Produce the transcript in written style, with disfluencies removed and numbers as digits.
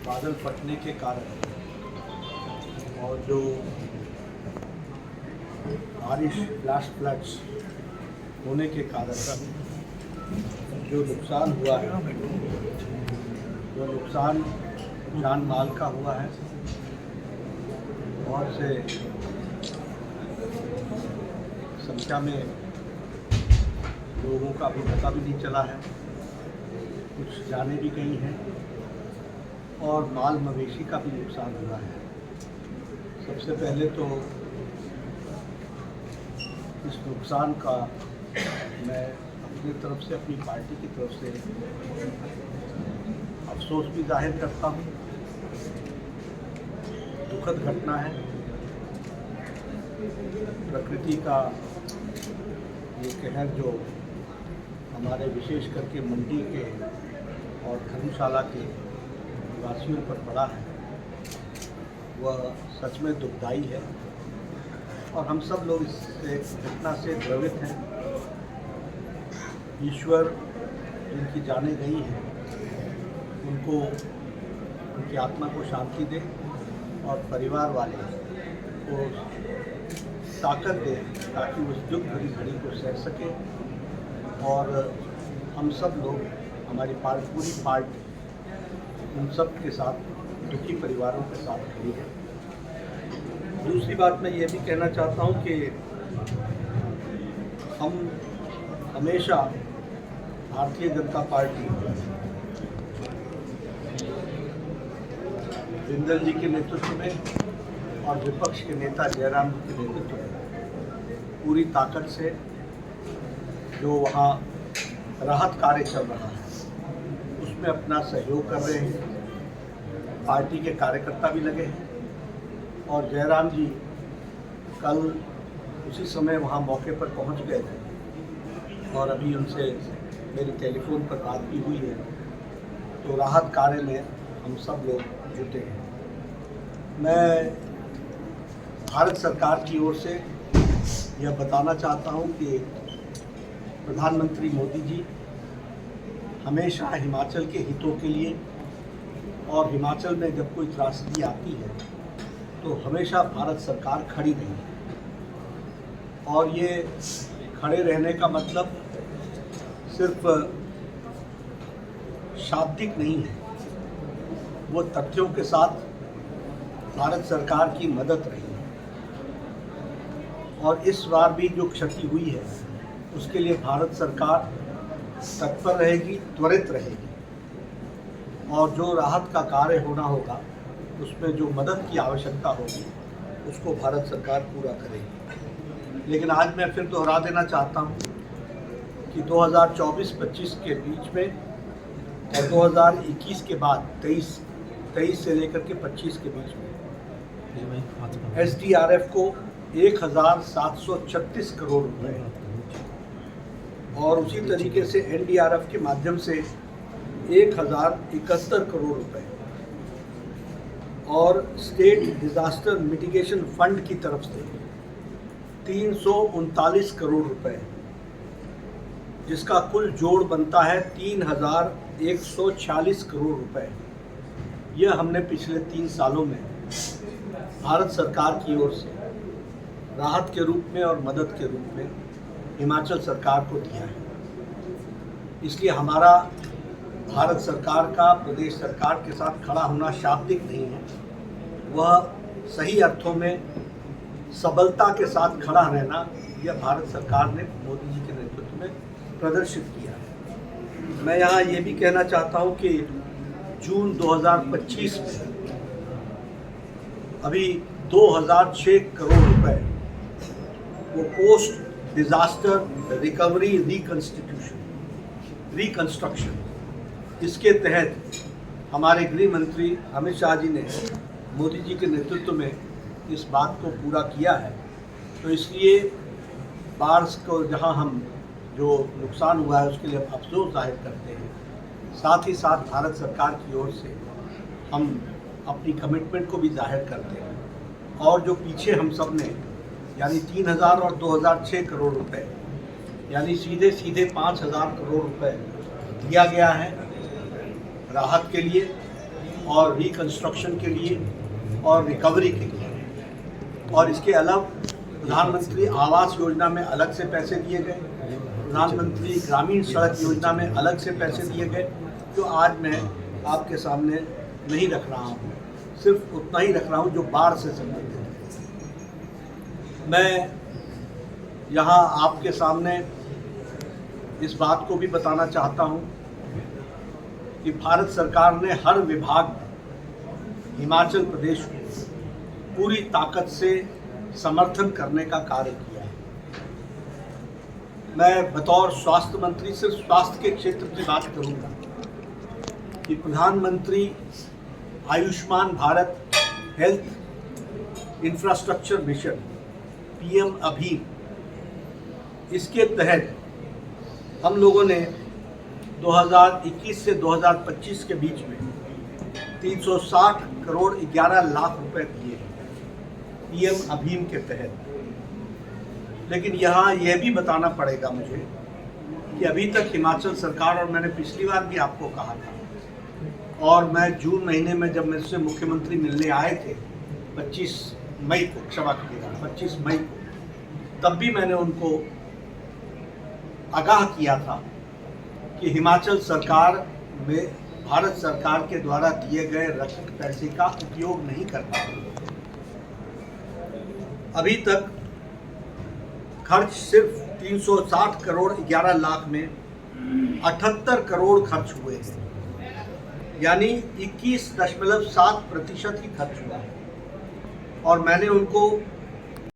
बादल फटने के कारण और जो बारिश फ्लैश फ्लड्स होने के कारण जो नुकसान हुआ है, वो नुकसान जान माल का हुआ है। बहुत से संख्या में लोगों का अभी पता भी नहीं चला है, कुछ जाने भी गई हैं और माल मवेशी का भी नुकसान हुआ है। सबसे पहले तो इस नुकसान का मैं अपनी तरफ से, अपनी पार्टी की तरफ से अफसोस भी जाहिर करता हूँ। दुखद घटना है, प्रकृति का ये कहर जो हमारे विशेष करके मंडी के और धर्मशाला के निवासियों पर पड़ा है, वह सच में दुखदाई है और हम सब लोग इस घटना से द्रवित हैं। ईश्वर जिनकी जानें गई हैं उनको, उनकी आत्मा को शांति दे और परिवार वाले को ताकत दे ताकि उस दुख भरी घड़ी को सह सके। और हम सब लोग, हमारी पूरी पार्टी उन सब के साथ, दुखी परिवारों के साथ खड़ी है। दूसरी बात मैं ये भी कहना चाहता हूँ कि हम हमेशा भारतीय जनता पार्टी बिंदल जी के नेतृत्व में और विपक्ष के नेता जयराम जी के नेतृत्व में पूरी ताकत से जो वहाँ राहत कार्य चल रहा है उसमें अपना सहयोग कर रहे हैं। पार्टी के कार्यकर्ता भी लगे हैं और जयराम जी कल उसी समय वहाँ मौके पर पहुँच गए थे और अभी उनसे मेरी टेलीफोन पर बात भी हुई है। तो राहत कार्य में हम सब लोग जुटे हैं। मैं भारत सरकार की ओर से यह बताना चाहता हूँ कि प्रधानमंत्री मोदी जी हमेशा हिमाचल के हितों के लिए, और हिमाचल में जब कोई त्रासदी आती है तो हमेशा भारत सरकार खड़ी रही है। और ये खड़े रहने का मतलब सिर्फ शाब्दिक नहीं है, वो तथ्यों के साथ भारत सरकार की मदद रही है। और इस बार भी जो क्षति हुई है उसके लिए भारत सरकार तत्पर रहेगी, त्वरित रहेगी और जो राहत का कार्य होना होगा, उसमें जो मदद की आवश्यकता होगी उसको भारत सरकार पूरा करेगी। लेकिन आज मैं फिर दोहरा देना चाहता हूँ कि 2024-25 के बीच में और 2021 के बाद 23 से लेकर के 25 के बीच में SDRF को 1736 करोड़ रुपए और उसी तरीके से NDRF के माध्यम से 1071 करोड़ रुपए और स्टेट डिजास्टर मिटिगेशन फंड की तरफ से 339 करोड़ रुपए, जिसका कुल जोड़ बनता है 3146 करोड़ रुपए। यह हमने पिछले 3 सालों में भारत सरकार की ओर से राहत के रूप में और मदद के रूप में हिमाचल सरकार को दिया है। इसलिए हमारा भारत सरकार का प्रदेश सरकार के साथ खड़ा होना शाब्दिक नहीं है, वह सही अर्थों में सबलता के साथ खड़ा रहना यह भारत सरकार ने मोदी जी के नेतृत्व में प्रदर्शित किया है। मैं यहाँ ये भी कहना चाहता हूँ कि जून 2025 में अभी 2006 करोड़ रुपए वो पोस्ट डिजास्टर रिकवरी रिकंस्ट्रक्शन, इसके तहत हमारे गृह मंत्री अमित शाह जी ने मोदी जी के नेतृत्व में इस बात को पूरा किया है। तो इसलिए बारिश को जहां हम जो नुकसान हुआ है उसके लिए अफसोस जाहिर करते हैं, साथ ही साथ भारत सरकार की ओर से हम अपनी कमिटमेंट को भी जाहिर करते हैं। और जो पीछे हम सब ने यानी 3000 और 2006 करोड़ रुपए यानी सीधे सीधे 5000 करोड़ रुपए दिया गया है राहत के लिए। और रिकंस्ट्रक्शन के लिए और रिकवरी के लिए। और इसके अलावा प्रधानमंत्री आवास योजना में अलग से पैसे दिए गए, प्रधानमंत्री ग्रामीण सड़क योजना में अलग से पैसे दिए गए, जो आज मैं आपके सामने नहीं रख रहा हूँ, सिर्फ उतना ही रख रहा हूँ जो बाढ़ से संबंधित है। मैं यहाँ आपके सामने इस बात को भी बताना चाहता हूँ कि भारत सरकार ने हर विभाग में हिमाचल प्रदेश को पूरी ताकत से समर्थन करने का कार्य किया है। मैं बतौर स्वास्थ्य मंत्री सिर्फ स्वास्थ्य के क्षेत्र की बात करूँगा कि प्रधानमंत्री Ayushman Bharat health infrastructure mission PM अभी, इसके तहत हम लोगों ने 2021 से 2025 के बीच में 360 करोड़ 11 लाख रुपए दिए PM अभीम के तहत। लेकिन यहाँ यह भी बताना पड़ेगा मुझे कि अभी तक हिमाचल सरकार, और मैंने पिछली बार भी आपको कहा था, और मैं जून महीने में जब मुझसे मुख्यमंत्री मिलने आए थे 25 मई को, क्षमा कीजिएगा 25 मई को, तब भी मैंने उनको आगाह किया था कि हिमाचल सरकार में भारत सरकार के द्वारा दिए गए रकम पैसे का उपयोग नहीं कर पा रही। अभी तक खर्च सिर्फ 360 करोड़ 11 लाख में 78 करोड़ खर्च हुए हैं, यानी 21.7% ही खर्च हुआ है। और मैंने उनको